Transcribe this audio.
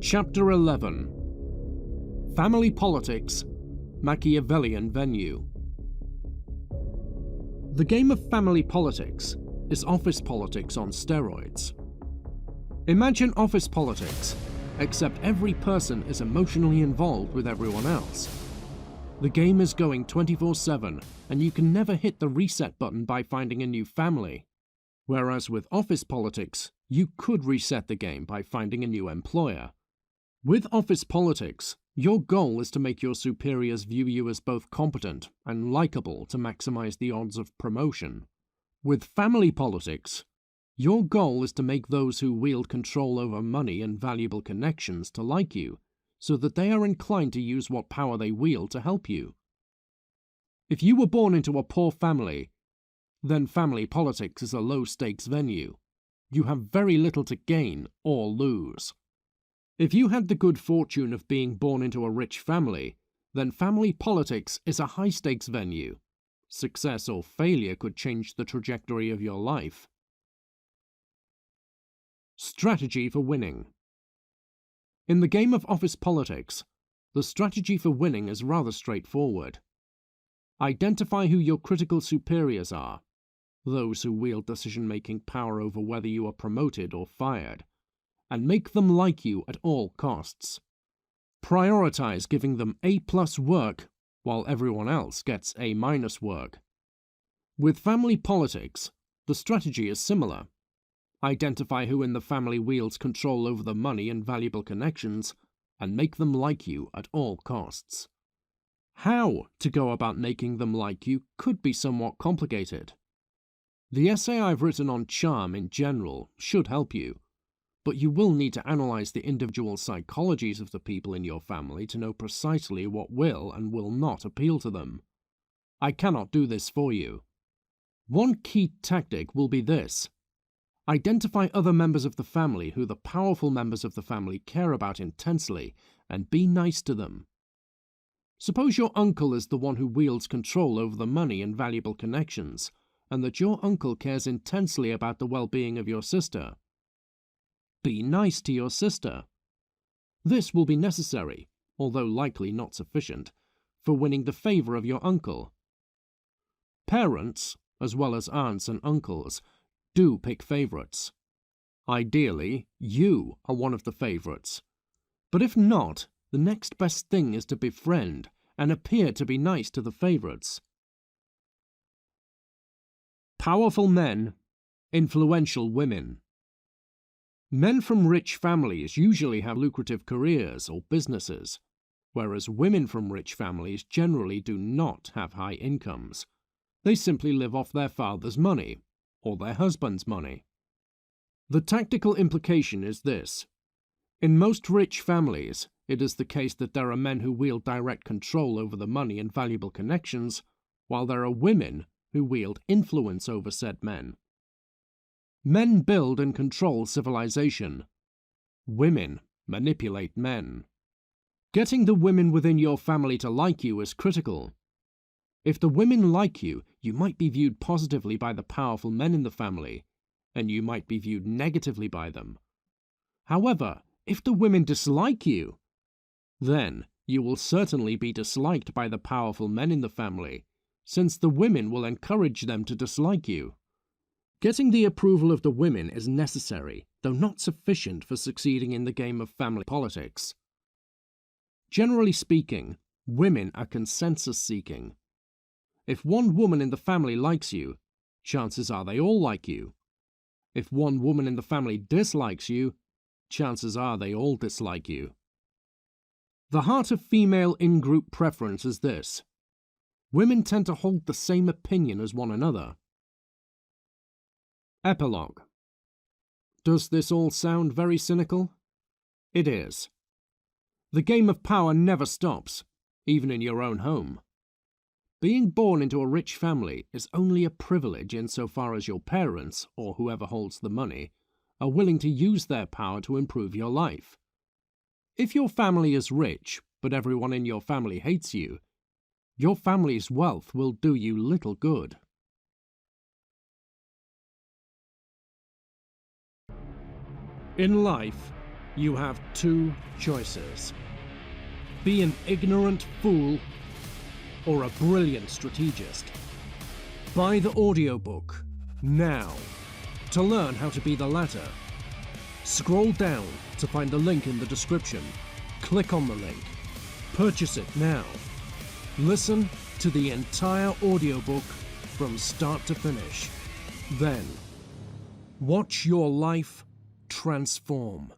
Chapter 11. Family Politics, Machiavellian Venue. The game of family politics is office politics on steroids. Imagine office politics, except every person is emotionally involved with everyone else. The game is going 24/7, and you can never hit the reset button by finding a new family. Whereas with office politics, you could reset the game by finding a new employer. With office politics, your goal is to make your superiors view you as both competent and likable to maximize the odds of promotion. With family politics, your goal is to make those who wield control over money and valuable connections to like you, so that they are inclined to use what power they wield to help you. If you were born into a poor family, then family politics is a low-stakes venue. You have very little to gain or lose. If you had the good fortune of being born into a rich family, then family politics is a high-stakes venue. Success or failure could change the trajectory of your life. Strategy for winning. In the game of office politics, the strategy for winning is rather straightforward. Identify who your critical superiors are, those who wield decision-making power over whether you are promoted or fired, and make them like you at all costs. Prioritize giving them A+ work while everyone else gets A- work. With family politics, the strategy is similar. Identify who in the family wields control over the money and valuable connections, and make them like you at all costs. How to go about making them like you could be somewhat complicated. The essay I've written on charm in general should help you, but you will need to analyze the individual psychologies of the people in your family to know precisely what will and will not appeal to them. I cannot do this for you. One key tactic will be this. Identify other members of the family who the powerful members of the family care about intensely, and be nice to them. Suppose your uncle is the one who wields control over the money and valuable connections, and that your uncle cares intensely about the well-being of your sister. Be nice to your sister. This will be necessary, although likely not sufficient, for winning the favor of your uncle. Parents, as well as aunts and uncles, do pick favorites. Ideally, you are one of the favorites. But if not, the next best thing is to befriend and appear to be nice to the favorites. Powerful men, influential women. Men from rich families usually have lucrative careers or businesses, whereas women from rich families generally do not have high incomes. They simply live off their father's money, or their husband's money. The tactical implication is this. In most rich families, it is the case that there are men who wield direct control over the money and valuable connections, while there are women who wield influence over said men. Men build and control civilization. Women manipulate men. Getting the women within your family to like you is critical. If the women like you, you might be viewed positively by the powerful men in the family, and you might be viewed negatively by them. However, if the women dislike you, then you will certainly be disliked by the powerful men in the family, since the women will encourage them to dislike you. Getting the approval of the women is necessary, though not sufficient for succeeding in the game of family politics. Generally speaking, women are consensus-seeking. If one woman in the family likes you, chances are they all like you. If one woman in the family dislikes you, chances are they all dislike you. The heart of female in-group preference is this. Women tend to hold the same opinion as one another. Epilogue. Does this all sound very cynical? It is. The game of power never stops, even in your own home. Being born into a rich family is only a privilege insofar as your parents, or whoever holds the money, are willing to use their power to improve your life. If your family is rich, but everyone in your family hates you, your family's wealth will do you little good. In life, You have two choices. Be an ignorant fool or a brilliant strategist. Buy the audiobook now. To learn how to be the latter, scroll down to find the link in the description. Click on the link. Purchase it now. Listen to the entire audiobook from start to finish. Then, watch your life transform.